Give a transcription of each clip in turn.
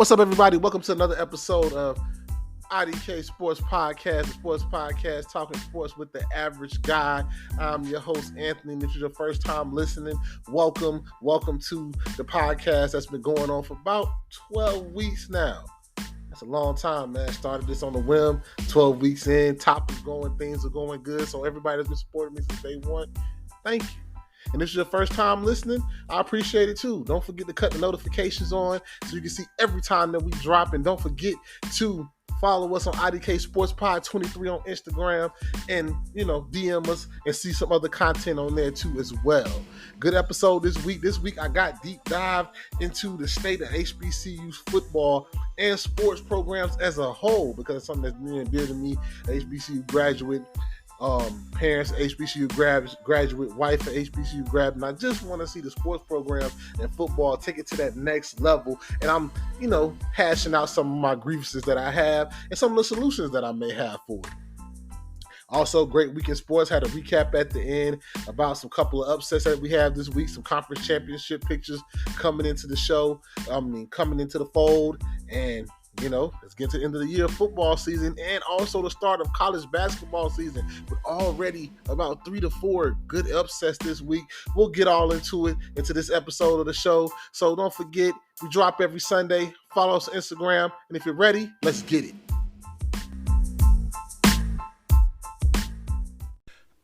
What's up, everybody? Welcome to another episode of IDK Sports Podcast, the sports podcast talking sports with the average guy. I'm your host, Anthony. If this is your first time listening, welcome to the podcast that's been going on for about 12 weeks now. That's a long time, man. Started this on the whim, 12 weeks in, top is going, things are going good. So everybody that's been supporting me since day one, thank you. And if this is your first time listening, I appreciate it too. Don't forget to cut the notifications on so you can see every time that we drop. And don't forget to follow us on IDK Sports Pod 23 on Instagram and, DM us and see some other content on there too as well. Good episode this week. This week I got deep dive into the state of HBCU's football and sports programs as a whole because it's something that's near and dear to me, HBCU graduate. Parents, HBCU graduate, wife, HBCU grad, and I just want to see the sports program and football take it to that next level. And I'm, hashing out some of my grievances that I have and some of the solutions that I may have for it. Also, great week in sports. Had a recap at the end about some couple of upsets that we have this week, some conference championship pictures coming into the show, coming into the fold, and let's get to the end of the year football season and also the start of college basketball season with already about 3 to 4 good upsets this week. We'll get all into this episode of the show. So don't forget, we drop every Sunday. Follow us on Instagram. And if you're ready, let's get it.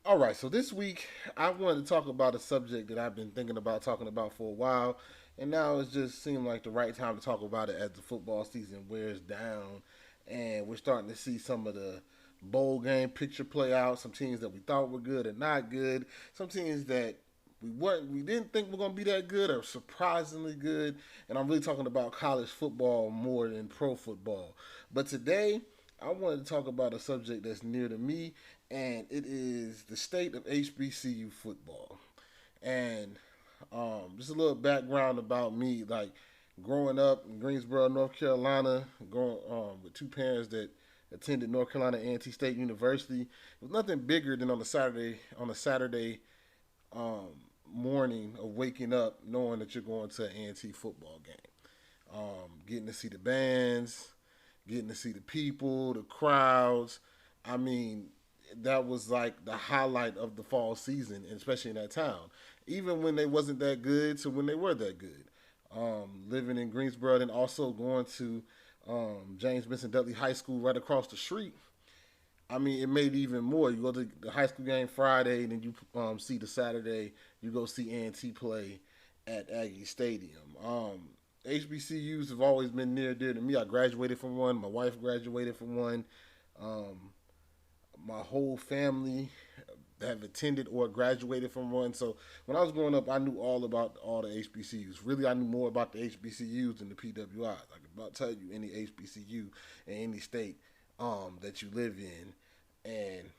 All right, so this week I wanted to talk about a subject that I've been thinking about talking about for a while. And now it just seemed like the right time to talk about it as the football season wears down. And we're starting to see some of the bowl game picture play out. Some teams that we thought were good and not good. Some teams that we didn't think were going to be that good are surprisingly good. And I'm really talking about college football more than pro football. But today, I wanted to talk about a subject that's near to me. And it is the state of HBCU football. And just a little background about me, like growing up in Greensboro, North Carolina, with two parents that attended North Carolina A&T State University. It was nothing bigger than on a Saturday morning of waking up knowing that you're going to an A&T football game. Getting to see the bands, getting to see the people, the crowds. I mean, that was like the highlight of the fall season, especially in that town. Even when they wasn't that good to when they were that good. Living in Greensboro and also going to James Benson Dudley High School right across the street. I mean, it made it even more. You go to the high school game Friday, and then you see the Saturday. You go see A&T play at Aggie Stadium. HBCUs have always been near and dear to me. I graduated from one. My wife graduated from one. My whole family have attended or graduated from one. So when I was growing up, I knew all about all the HBCUs. Really, I knew more about the HBCUs than the PWIs. I could about tell you any HBCU in any state that you live in. And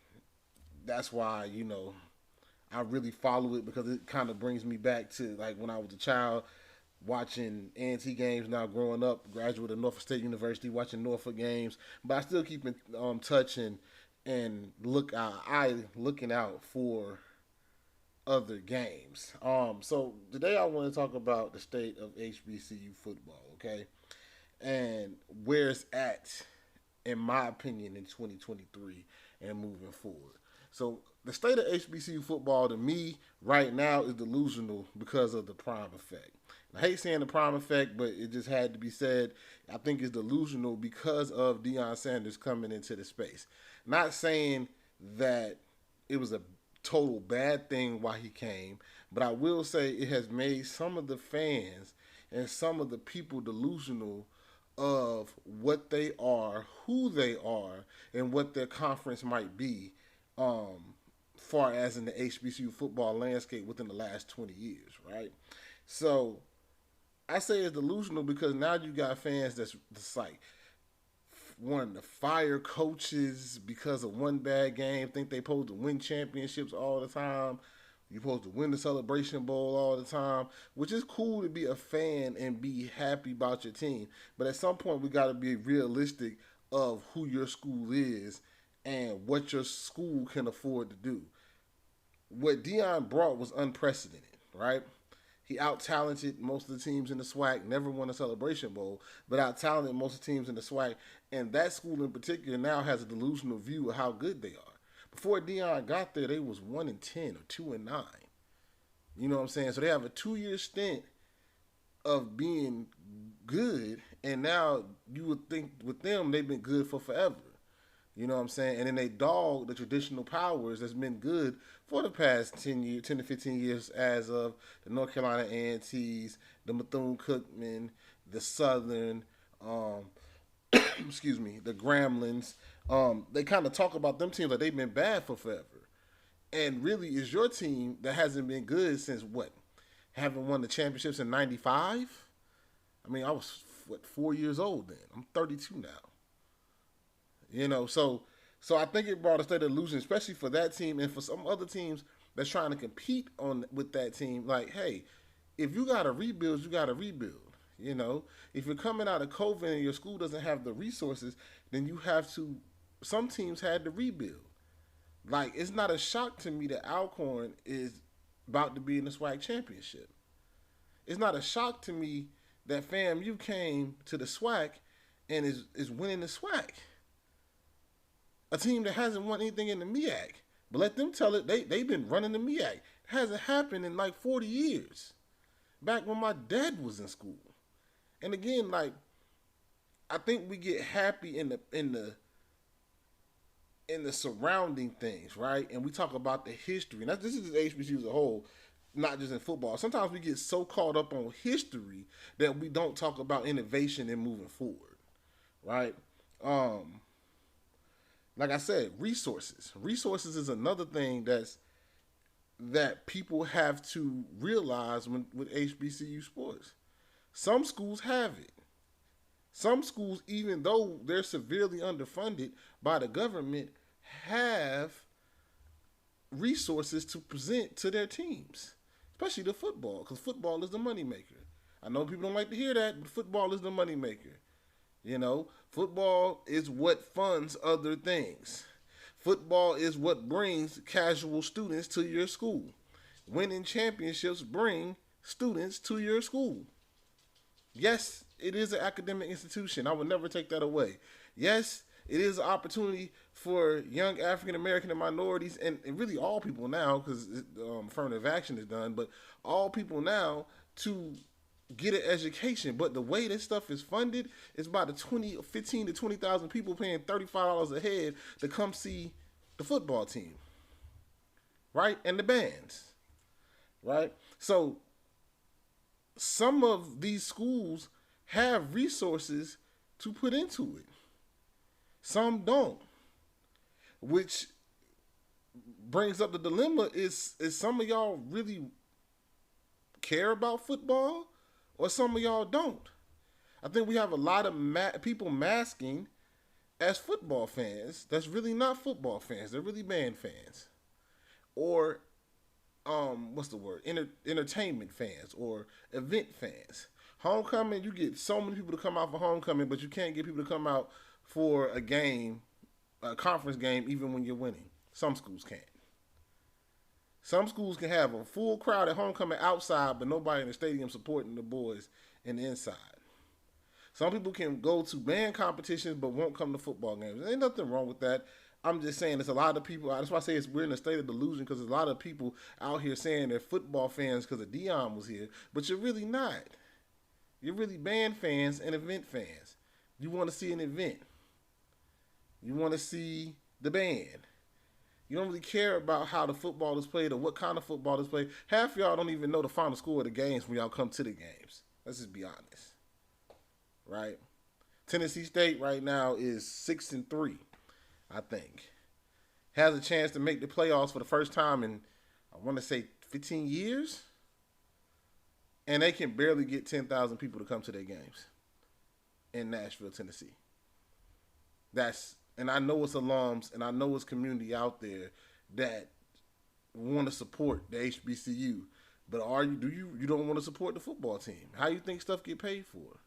that's why, I really follow it because it kind of brings me back to like when I was a child watching A&T games. Now growing up, graduate of Norfolk State University, watching Norfolk games. But I still keep in touch and looking out for other games. So today I want to talk about the state of HBCU football, okay? And where it's at, in my opinion, in 2023 and moving forward. So the state of HBCU football to me right now is delusional because of the prime effect. I hate saying the prime effect, but it just had to be said. I think it's delusional because of Deion Sanders coming into the space. Not saying that it was a total bad thing why he came, but I will say it has made some of the fans and some of the people delusional of what they are, who they are, and what their conference might be, far as in the HBCU football landscape within the last 20 years, right? So I say it's delusional because now you got fans that's like wanting to fire coaches because of one bad game, think they supposed to win championships all the time. You're supposed to win the Celebration Bowl all the time, which is cool to be a fan and be happy about your team. But at some point, we got to be realistic of who your school is and what your school can afford to do. What Deion brought was unprecedented, right? He out talented most of the teams in the SWAC. Never won a Celebration Bowl, but out talented most of the teams in the SWAC. And that school in particular now has a delusional view of how good they are. Before Dion got there, they was 1-10 or 2-9. You know what I'm saying? So they have a 2-year stint of being good, and now you would think with them they've been good for forever. You know what I'm saying? And then they dog the traditional powers that's been good for the past 10 to 15 years, as of the North Carolina A&Ts, the Bethune-Cookman, the Southern, excuse me, the Gremlins. They kind of talk about them teams like they've been bad for forever. And really, is your team that hasn't been good since what? Haven't won the championships in '95? I mean, I was, 4 years old then. I'm 32 now. So I think it brought a state of illusion, especially for that team and for some other teams that's trying to compete on with that team. Like, hey, if you got to rebuild, you got to rebuild. If you're coming out of COVID and your school doesn't have the resources, then you have to. Some teams had to rebuild. Like, it's not a shock to me that Alcorn is about to be in the SWAC championship. It's not a shock to me that FAMU came to the SWAC and is winning the SWAC. A team that hasn't won anything in the MEAC. But let them tell it, they've been running the MEAC. It hasn't happened in like 40 years. Back when my dad was in school. And again, like, I think we get happy in the surrounding things, right? And we talk about the history. And this is the HBCU as a whole, not just in football. Sometimes we get so caught up on history that we don't talk about innovation and moving forward, right? Like I said, resources. Resources is another thing that people have to realize with HBCU sports. Some schools have it. Some schools, even though they're severely underfunded by the government, have resources to present to their teams, especially the football, because football is the moneymaker. I know people don't like to hear that, but football is the moneymaker. Football is what funds other things. Football is what brings casual students to your school. Winning championships bring students to your school. Yes, it is an academic institution. I would never take that away. Yes, it is an opportunity for young African American and minorities, and really all people now, because affirmative action is done, but all people now to get an education. But the way this stuff is funded is by the 15 to 20,000 people paying $35 a head to come see the football team, right? And the bands, right? So some of these schools have resources to put into it. Some don't, which brings up the dilemma: is some of y'all really care about football, or some of y'all don't? I think we have a lot of people masking as football fans that's really not football fans. They're really band fans, or what's the word? Entertainment fans or event fans. Homecoming, you get so many people to come out for homecoming, but you can't get people to come out for a game, a conference game, even when you're winning. Some schools can't. Some schools can have a full crowd at homecoming outside, but nobody in the stadium supporting the boys in the inside. Some people can go to band competitions but won't come to football games. There ain't nothing wrong with that. I'm just saying there's a lot of people. That's why I say we're in a state of delusion, because there's a lot of people out here saying they're football fans because of Dion was here, but you're really not. You're really band fans and event fans. You want to see an event. You want to see the band. You don't really care about how the football is played or what kind of football is played. Half of y'all don't even know the final score of the games when y'all come to the games. Let's just be honest. Right? Tennessee State right now is 6-3, I think. Has a chance to make the playoffs for the first time in, I want to say, 15 years. And they can barely get 10,000 people to come to their games in Nashville, Tennessee. And I know it's alums and I know it's community out there that want to support the HBCU, but you don't want to support the football team? How you think stuff get paid for?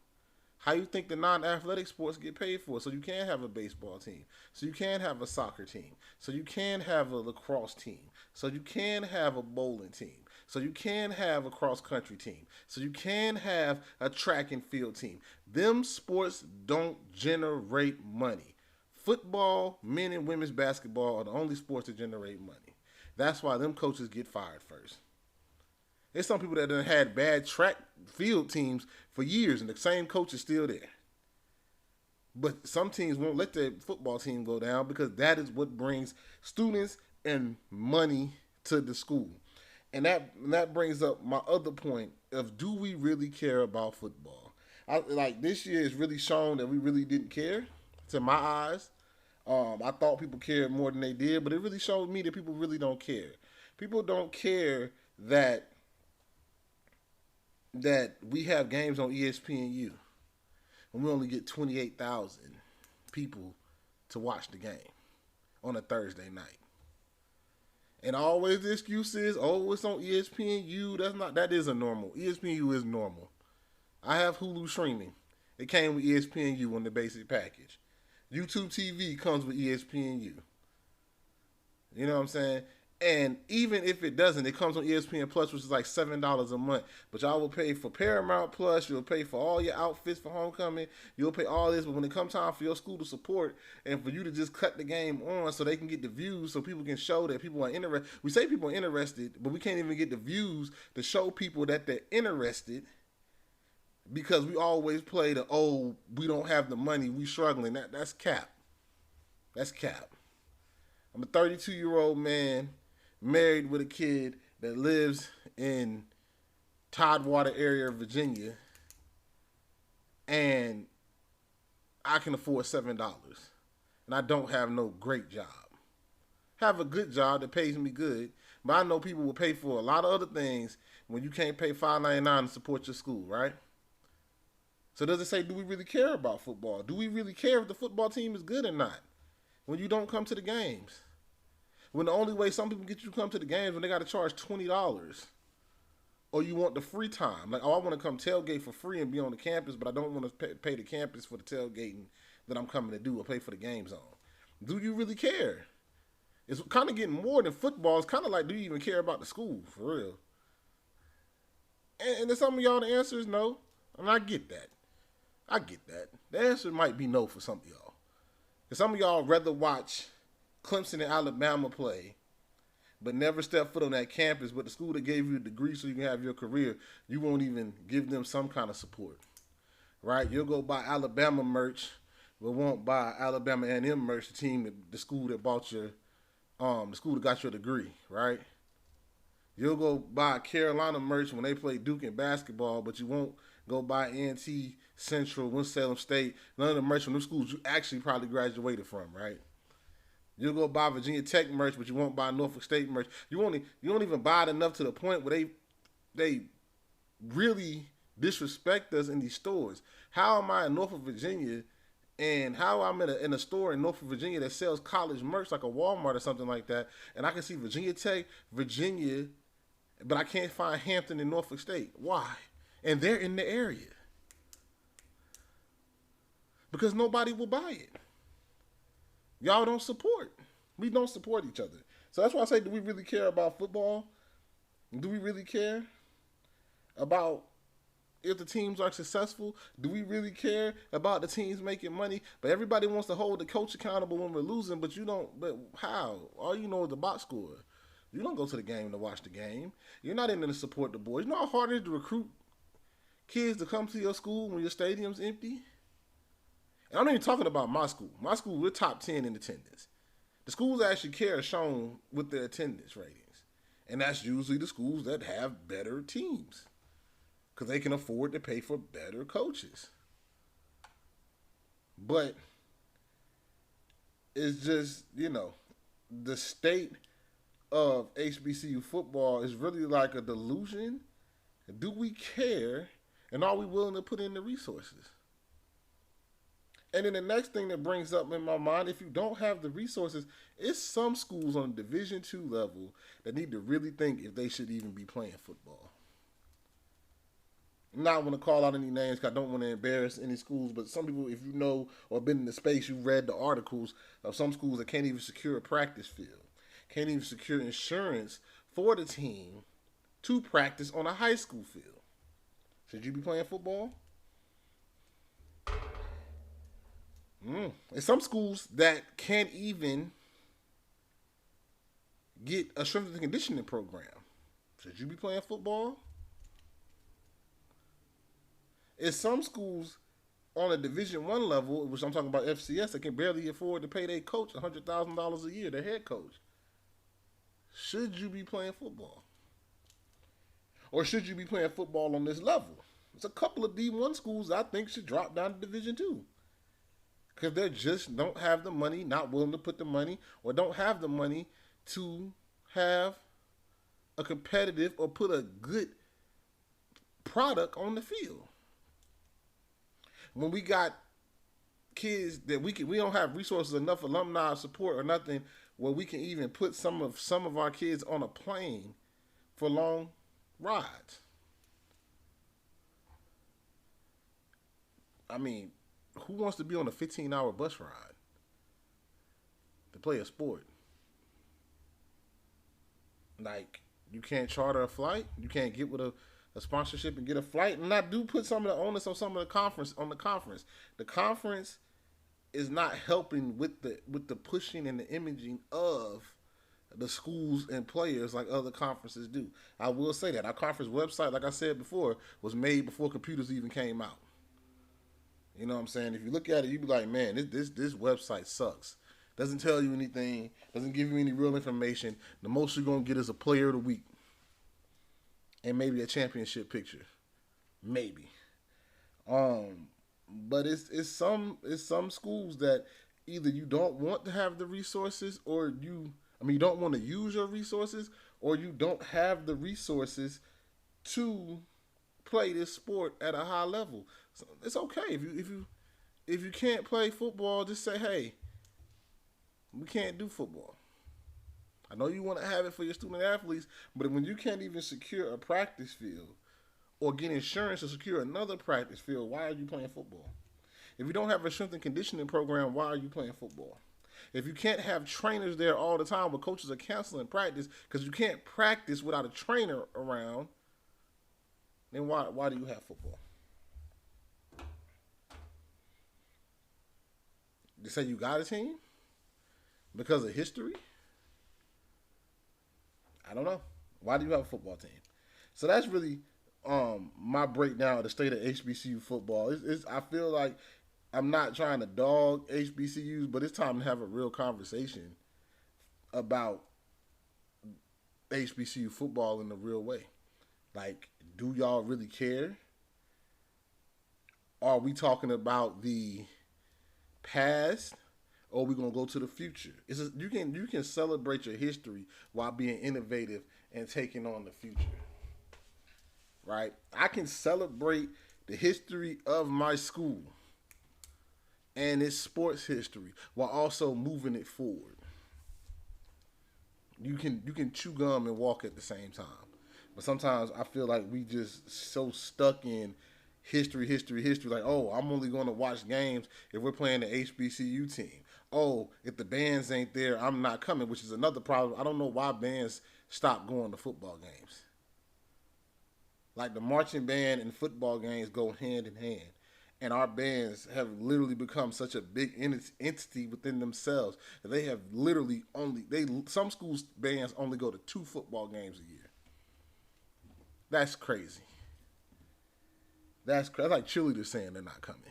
How you think the non-athletic sports get paid for? So you can have a baseball team, so you can have a soccer team, so you can have a lacrosse team, so you can have a bowling team, So you can have a cross country team. So you can have a track and field team. Them sports don't generate money. Football, men and women's basketball are the only sports that generate money. That's why them coaches get fired first. There's some people that have had bad track field teams for years, and the same coach is still there. But some teams won't let their football team go down because that is what brings students and money to the school. And that brings up my other point of, do we really care about football? Like this year has really shown that we really didn't care. To my eyes, I thought people cared more than they did, but it really showed me that people really don't care. People don't care that we have games on ESPNU and we only get 28,000 people to watch the game on a Thursday night. And always the excuse is, oh, it's on ESPNU. That isn't normal. ESPNU is normal. I have Hulu streaming. It came with ESPNU on the basic package. YouTube TV comes with ESPNU. You know what I'm saying? And even if it doesn't, it comes on ESPN Plus, which is like $7 a month. But y'all will pay for Paramount Plus. You'll pay for all your outfits for homecoming. You'll pay all this. But when it comes time for your school to support and for you to just cut the game on so they can get the views, so people can show that people are interested. We say people are interested, but we can't even get the views to show people that they're interested because we always play the, oh, we don't have the money, we struggling. That's cap. That's cap. I'm a 32-year-old man married with a kid that lives in Tidewater area of Virginia, and I can afford $7, and I don't have no great job. Have a good job that pays me good, but I know people will pay for a lot of other things when you can't pay $5.99 to support your school, right? So does it say, do we really care about football? Do we really care if the football team is good or not when you don't come to the games? When the only way some people get you to come to the games when they got to charge $20, or you want the free time. Like, oh, I want to come tailgate for free and be on the campus, but I don't want to pay the campus for the tailgating that I'm coming to do or pay for the game zone. Do you really care? It's kind of getting more than football. It's kind of like, do you even care about the school, for real? And to some of y'all, the answer is no. And I get that. I get that. The answer might be no for some of y'all. Because some of y'all rather watch Clemson and Alabama play, but never step foot on that campus. But the school that gave you a degree so you can have your career, you won't even give them some kind of support, right? You'll go buy Alabama merch, but won't buy Alabama A&M merch. The school that bought your, the school that got your degree, right? You'll go buy Carolina merch when they play Duke in basketball, but you won't go buy A&T, Central, Winston-Salem State, none of the merch from the schools you actually probably graduated from, right? You'll go buy Virginia Tech merch, but you won't buy Norfolk State merch. You don't even buy it enough to the point where they really disrespect us in these stores. How am I in Norfolk, Virginia, and how I'm in a store in Norfolk, Virginia that sells college merch like a Walmart or something like that, and I can see Virginia Tech, Virginia, but I can't find Hampton in Norfolk State. Why? And they're in the area. Because nobody will buy it. Y'all don't support. We don't support each other. So that's why I say, do we really care about football? Do we really care about if the teams are successful? Do we really care about the teams making money? But everybody wants to hold the coach accountable when we're losing, but you don't. But how? All you know is the box score. You don't go to the game to watch the game. You're not in there to support the boys. You know how hard it is to recruit kids to come to your school when your stadium's empty? And I'm not even talking about my school. My school, we're top 10 in attendance. The schools that actually care are shown with their attendance ratings. And that's usually the schools that have better teams because they can afford to pay for better coaches. But it's just, the state of HBCU football is really like a delusion. Do we care? And are we willing to put in the resources? And then the next thing that brings up in my mind, if you don't have the resources, it's some schools on the Division II level that need to really think if they should even be playing football. I'm not going to call out any names because I don't want to embarrass any schools, but some people, if you know or been in the space, you've read the articles of some schools that can't even secure a practice field, can't even secure insurance for the team to practice on a high school field. Should you be playing football? And some schools that can't even get a strength and conditioning program. Should you be playing football? In some schools on a Division I level, which I'm talking about FCS, that can barely afford to pay their coach $100,000 a year, their head coach. Should you be playing football? Or should you be playing football on this level? There's a couple of D1 schools I think should drop down to Division II. Because they just don't have the money, not willing to put the money, or don't have the money to have a competitive or put a good product on the field. When we got kids that we don't have resources, enough alumni support or nothing where we can even put some of our kids on a plane for long rides. I mean, who wants to be on a 15-hour bus ride to play a sport? Like, you can't charter a flight, you can't get with a sponsorship and get a flight, and I do put some of the onus on some of the conference on the conference. The conference is not helping with the pushing and the imaging of the schools and players like other conferences do. I will say that our conference website, like I said before, was made before computers even came out. You know what I'm saying? If you look at it, you be like, man, this website sucks. Doesn't tell you anything. Doesn't give you any real information. The most you're gonna get is a player of the week and maybe a championship picture, maybe. But it's some schools that either you don't want to have the resources, or you don't want to use your resources, or you don't have the resources to play this sport at a high level. So it's okay if you can't play football, just say, hey, we can't do football. I know you want to have it for your student athletes, but when you can't even secure a practice field or get insurance to secure another practice field, why are you playing football? If you don't have a strength and conditioning program, why are you playing football? If you can't have trainers there all the time, where coaches are canceling practice because you can't practice without a trainer around, then why do you have football? You say you got a team because of history? I don't know. Why do you have a football team? So that's really my breakdown of the state of HBCU football. I feel like I'm not trying to dog HBCUs, but it's time to have a real conversation about HBCU football in a real way. Like, do y'all really care? Are we talking about the past, or are we gonna go to the future? You can celebrate your history while being innovative and taking on the future. Right? I can celebrate the history of my school and its sports history while also moving it forward. You can chew gum and walk at the same time. But sometimes I feel like we just so stuck in history. Like, oh, I'm only going to watch games if we're playing the HBCU team. Oh, if the bands ain't there, I'm not coming, which is another problem. I don't know why bands stop going to football games. Like, the marching band and football games go hand in hand. And our bands have literally become such a big entity within themselves that they have literally some schools' bands only go to 2 football games a year. That's crazy. That's like cheerleaders saying they're not coming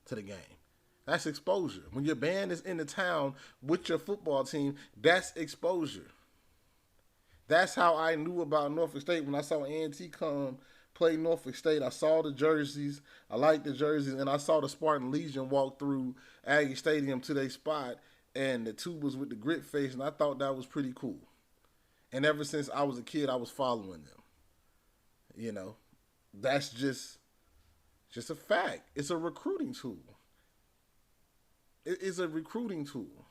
to the game. That's exposure. When your band is in the town with your football team, that's exposure. That's how I knew about Norfolk State when I saw A&T come play Norfolk State. I saw the jerseys. I liked the jerseys, and I saw the Spartan Legion walk through Aggie Stadium to their spot, and the tubas with the grit face, and I thought that was pretty cool. And ever since I was a kid, I was following them. You know, that's just a fact. It's a recruiting tool. It is a recruiting tool.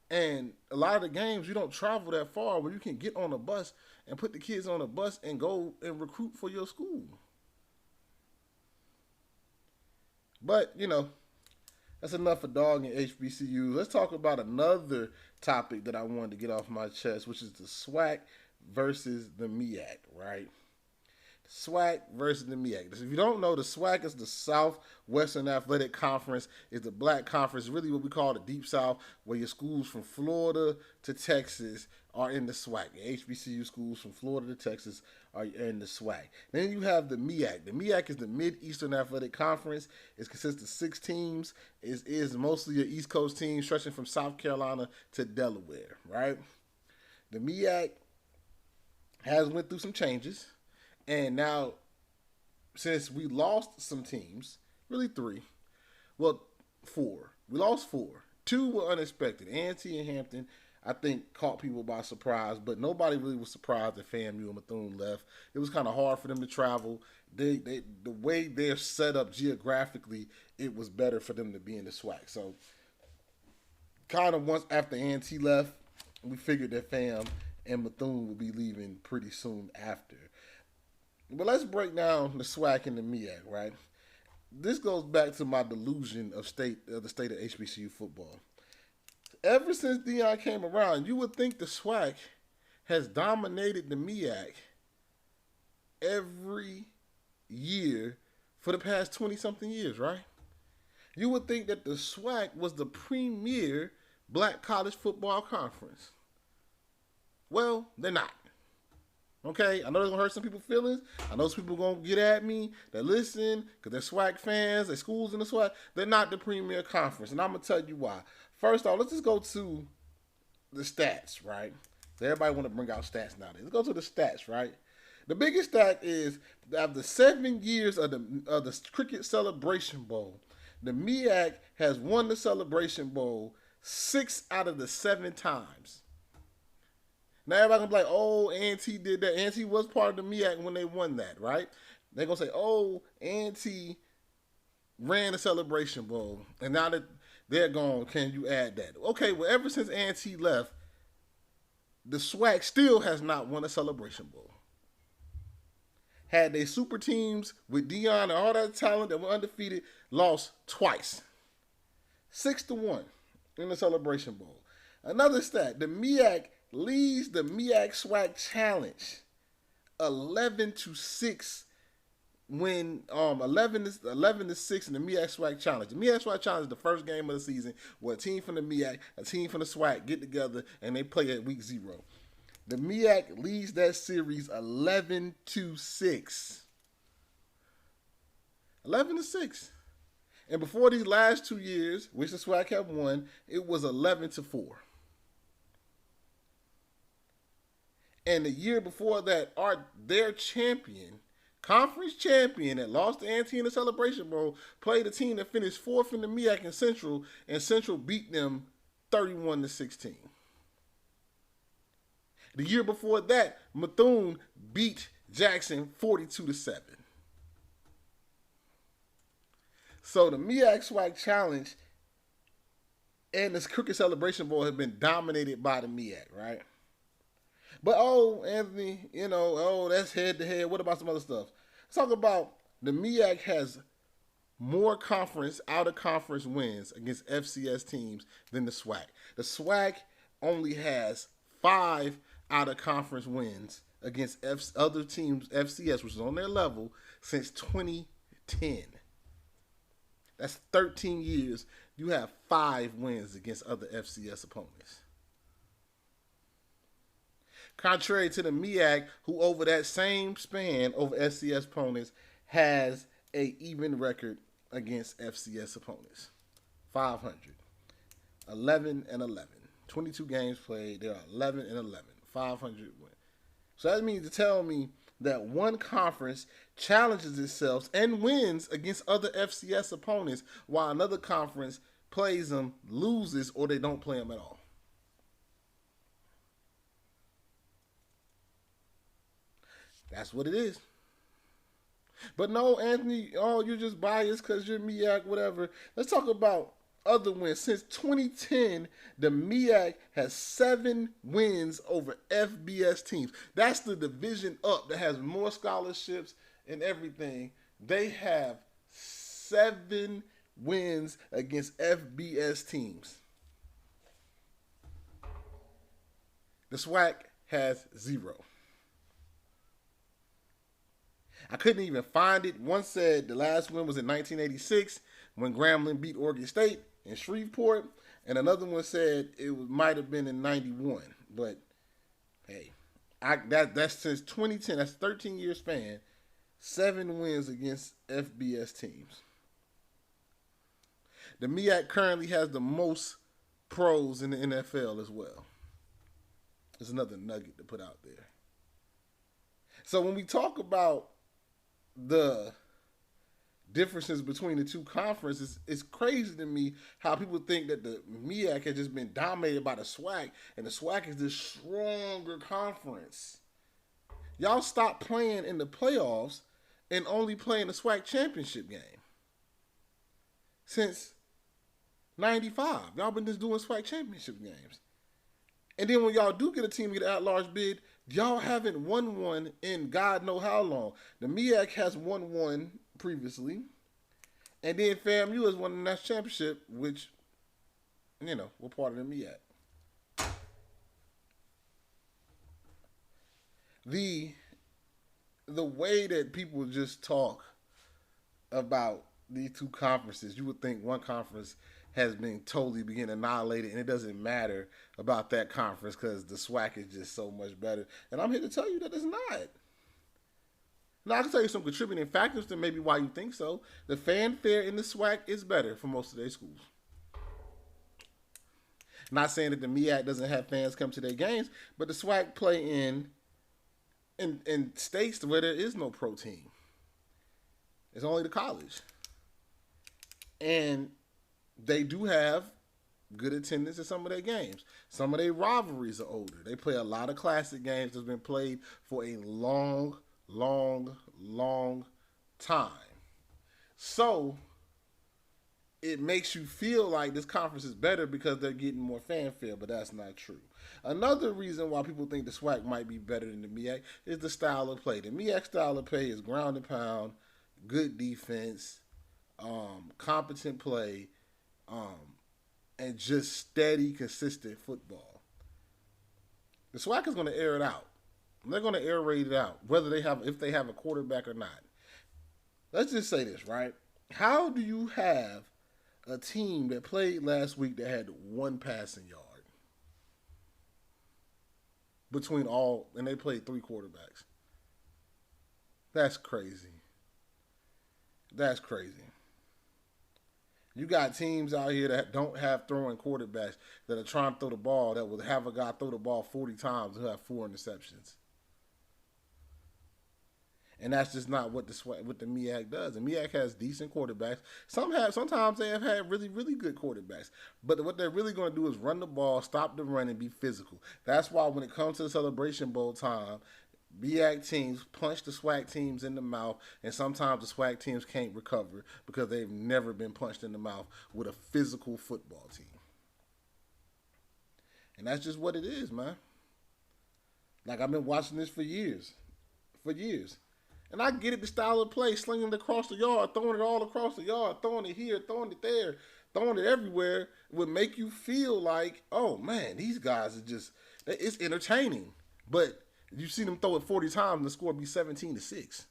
And a lot of the games, you don't travel that far where you can get on a bus and put the kids on a bus and go and recruit for your school. But, that's enough for dogging HBCUs. Let's talk about another topic that I wanted to get off my chest, which is the SWAC versus the MEAC, right? SWAC versus the MEAC. If you don't know, the SWAC is the Southwestern Athletic Conference. It's the black conference, really what we call the Deep South, where your schools from Florida to Texas are in the SWAC. Your HBCU schools from Florida to Texas are in the SWAC. Then you have the MEAC. The MEAC is the Mid-Eastern Athletic Conference. It consists of 6 teams. It is mostly an East Coast team stretching from South Carolina to Delaware, right? The MEAC has went through some changes. And now, since we lost some teams, really 3, well, 4. We lost 4. 2 were unexpected. A&T and Hampton, I think, caught people by surprise, but nobody really was surprised that FAMU and Bethune left. It was kind of hard for them to travel. The way they're set up geographically, it was better for them to be in the SWAC. So, kind of once after A&T left, we figured that FAM and Bethune would be leaving pretty soon after. But let's break down the SWAC and the MEAC, right? This goes back to my delusion of the state of HBCU football. Ever since Dion came around, you would think the SWAC has dominated the MEAC every year for the past 20-something years, right? You would think that the SWAC was the premier black college football conference. Well, they're not. Okay, I know it's going to hurt some people's feelings. I know some people going to get at me that listen because they're SWAC fans, they're schools in the SWAC. They're not the premier conference, and I'm going to tell you why. First off, let's just go to the stats, right? Everybody want to bring out stats nowadays. Let's go to the stats, right? The biggest stat is after 7 years of the Cricket Celebration Bowl, the MEAC has won the Celebration Bowl 6 out of the 7 times. Now everybody gonna be like, oh, A&T did that. A&T was part of the MEAC when they won that, right? They're gonna say, oh, A&T ran the Celebration Bowl, and now that they're gone, can you add that? Okay, well, ever since A&T left, the SWAC still has not won a Celebration Bowl. Had they super teams with Dion and all that talent that were undefeated, lost twice. 6-1 in the Celebration Bowl. Another stat, the MEAC leads the MEAC SWAC Challenge 11-6 when 11-6 in the MEAC SWAC Challenge. The MEAC SWAC Challenge is the first game of the season where a team from the MEAC, a team from the SWAC get together and they play at week 0. The MEAC leads that series 11-6. 11-6. And before these last 2 years, which the SWAC have won, it was 11-4. And the year before that, their champion, conference champion that lost to A&T in the Celebration Bowl, played a team that finished 4th in the MEAC and Central beat them 31-16. The year before that, Bethune beat Jackson 42-7. So the MEAC SWAC Challenge and this Cricket Celebration Bowl have been dominated by the MEAC, right? But, oh, Anthony, that's head-to-head. What about some other stuff? Let's talk about the MEAC has more out-of-conference wins against FCS teams than the SWAC. The SWAC only has 5 out-of-conference wins against other teams, FCS, which is on their level, since 2010. That's 13 years. You have 5 wins against other FCS opponents. Contrary to the MEAC, who over that same span over FCS opponents has a even record against FCS opponents. 500. 11-11. 22 games played. There are 11-11. 500 wins. So that means to tell me that one conference challenges itself and wins against other FCS opponents while another conference plays them, loses, or they don't play them at all. That's what it is. But no, Anthony, you're just biased because you're MEAC, whatever. Let's talk about other wins. Since 2010, the MEAC has 7 wins over FBS teams. That's the division up that has more scholarships and everything. They have 7 wins against FBS teams. The SWAC has 0. I couldn't even find it. One said the last win was in 1986 when Grambling beat Oregon State in Shreveport, and another one said might have been in '91. But hey, that's since 2010. That's 13-year span. 7 wins against FBS teams. The MEAC currently has the most pros in the NFL as well. There's another nugget to put out there. So when we talk about the differences between the two conferences, it's crazy to me how people think that the MEAC has just been dominated by the SWAC, and the SWAC is this stronger conference. Y'all stop playing in the playoffs and only playing the SWAC championship game. Since 95, y'all been just doing SWAC championship games. And then when y'all do get a team get an at-large bid, y'all haven't won one in God know how long. The MEAC has won one previously. And then FAMU has won the national championship, which, we're part of the MEAC. The way that people just talk about these two conferences, you would think one conference has been totally being annihilated, and it doesn't matter about that conference because the SWAC is just so much better. And I'm here to tell you that it's not. Now, I can tell you some contributing factors to maybe why you think so. The fanfare in the SWAC is better for most of their schools. Not saying that the MEAC doesn't have fans come to their games, but the SWAC play in states where there is no pro team. It's only the college. And they do have good attendance at some of their games. Some of their rivalries are older. They play a lot of classic games that's been played for a long, long, long time. So it makes you feel like this conference is better because they're getting more fanfare, but that's not true. Another reason why people think the SWAC might be better than the MEAC is the style of play. The MEAC style of play is ground and pound, good defense, competent play, and just steady, consistent football. The SWAC is going to air it out. They're going to aerate it out, if they have a quarterback or not. Let's just say this, right? How do you have a team that played last week that had one passing yard and they played 3 quarterbacks? That's crazy. That's crazy. You got teams out here that don't have throwing quarterbacks that are trying to throw the ball that will have a guy throw the ball 40 times and have 4 interceptions. And that's just not what the MEAC does. The MEAC has decent quarterbacks. Sometimes they have had really, really good quarterbacks. But what they're really going to do is run the ball, stop the run, and be physical. That's why when it comes to the Celebration Bowl time, MEAC teams punch the SWAC teams in the mouth, and sometimes the SWAC teams can't recover because they've never been punched in the mouth with a physical football team. And that's just what it is, man. Like, I've been watching this for years. And I get it, the style of play, slinging it across the yard, throwing it all across the yard, throwing it here, throwing it there, throwing it everywhere would make you feel like, oh, man, these guys are just, it's entertaining. But you see them throw it 40 times and the score be 17-6.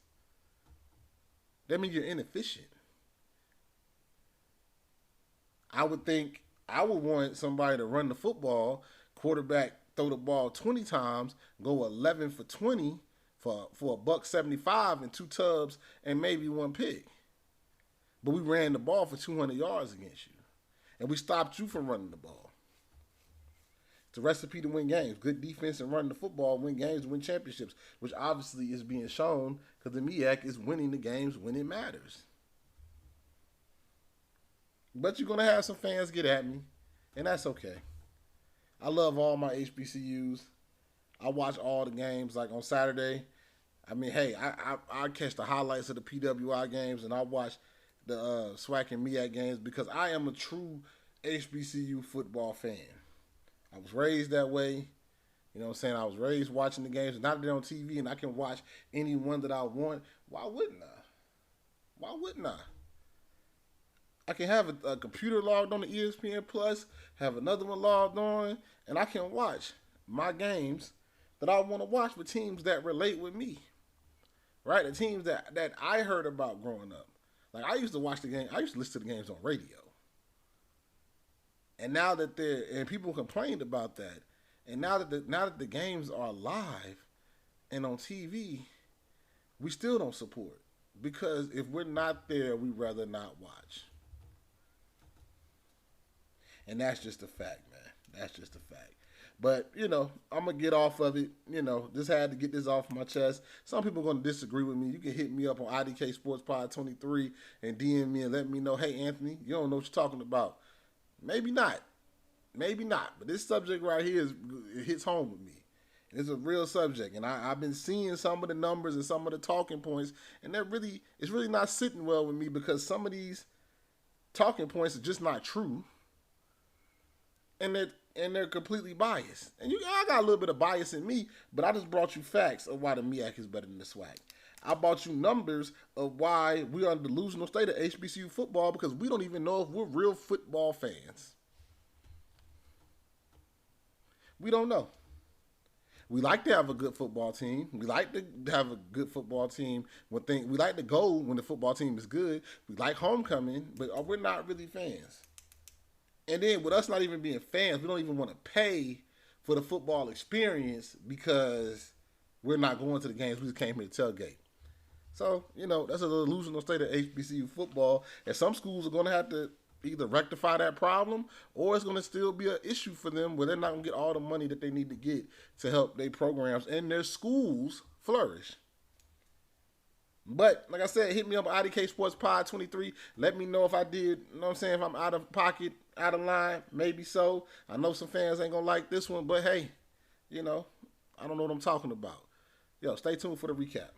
That means you're inefficient. I would think I would want somebody to run the football, quarterback throw the ball 20 times, go 11 for 20 for $175 and 2 tubs and maybe 1 pick. But we ran the ball for 200 yards against you. And we stopped you from running the ball. It's a recipe to win games. Good defense and running the football, win games, win championships, which obviously is being shown because the MEAC is winning the games when it matters. But you're going to have some fans get at me, and that's okay. I love all my HBCUs. I watch all the games. Like on Saturday, I mean, hey, I catch the highlights of the PWI games, and I watch the SWAC and MEAC games because I am a true HBCU football fan. I was raised that way. You know what I'm saying? I was raised watching the games. Now that they're on TV and I can watch any one that I want, why wouldn't I? I can have a computer logged on to ESPN Plus, have another one logged on, and I can watch my games that I want to watch with teams that relate with me. right? The teams that I heard about growing up. Like I used to watch the game. I used to listen to the games on radio. And now that people complained about that, and now that the games are live and on TV, we still don't support because if we're not there, we rather not watch. And that's just a fact, man. That's just a fact. But, I'm going to get off of it. Just had to get this off my chest. Some people are going to disagree with me. You can hit me up on IDK Sports Pod 23 and DM me and let me know, hey, Anthony, you don't know what you're talking about. Maybe not. Maybe not. But this subject right here it hits home with me. It's a real subject. And I've been seeing some of the numbers and some of the talking points, and it's really not sitting well with me because some of these talking points are just not true. And they're completely biased. And I got a little bit of bias in me, but I just brought you facts of why the MEAC is better than the SWAC. I brought you numbers of why we are in a delusional state of HBCU football because we don't even know if we're real football fans. We don't know. We like to have a good football team. We like to have a good football team. We like to go when the football team is good. We like homecoming, but we're not really fans. And then with us not even being fans, we don't even want to pay for the football experience because we're not going to the games. We just came here to tailgate. So, that's a delusional state of HBCU football. And some schools are going to have to either rectify that problem or it's going to still be an issue for them where they're not going to get all the money that they need to get to help their programs and their schools flourish. But, like I said, hit me up at IDK Sports Pod 23. Let me know if I did, if I'm out of pocket, out of line, maybe so. I know some fans ain't going to like this one, but hey, I don't know what I'm talking about. Yo, stay tuned for the recap.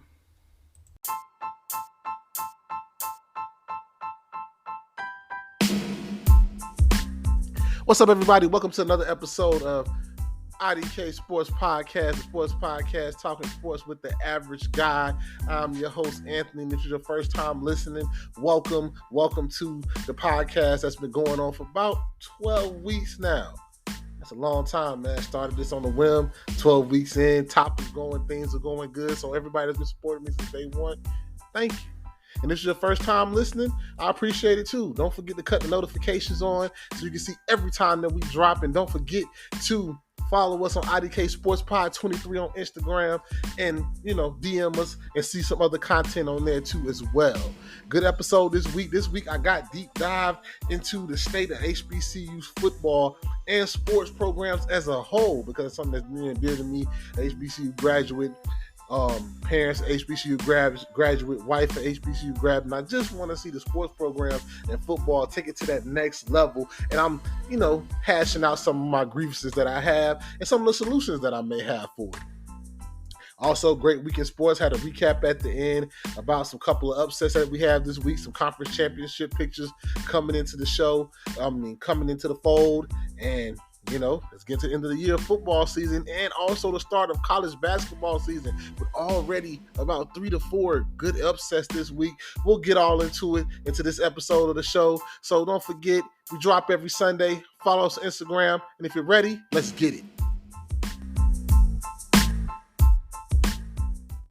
What's up, everybody? Welcome to another episode of IDK Sports Podcast, the sports podcast talking sports with the average guy. I'm your host, Anthony. If it's your first time listening, welcome to the podcast that's been going on for about 12 weeks now. That's a long time, man. Started this on the whim, 12 weeks in, topics going, things are going good. So everybody that's been supporting me since day one, thank you. And if it's your first time listening, I appreciate it too. Don't forget to cut the notifications on so you can see every time that we drop. And don't forget to follow us on IDK Sports Pod 23 on Instagram and, DM us and see some other content on there too as well. Good episode this week. This week I got deep dive into the state of HBCU's football and sports programs as a whole because it's something that's near and dear to me, HBCU graduate. Parents, HBCU graduate, wife, HBCU grad, and I just want to see the sports program and football take it to that next level. And I'm, hashing out some of my grievances that I have and some of the solutions that I may have for it. Also, great week in sports. Had a recap at the end about some couple of upsets that we have this week, some conference championship pictures coming into the show, coming into the fold, and let's get to the end of the year football season and also the start of college basketball season with already about 3 to 4 good upsets this week. We'll get all into this episode of the show. So don't forget, we drop every Sunday. Follow us on Instagram. And if you're ready, let's get it.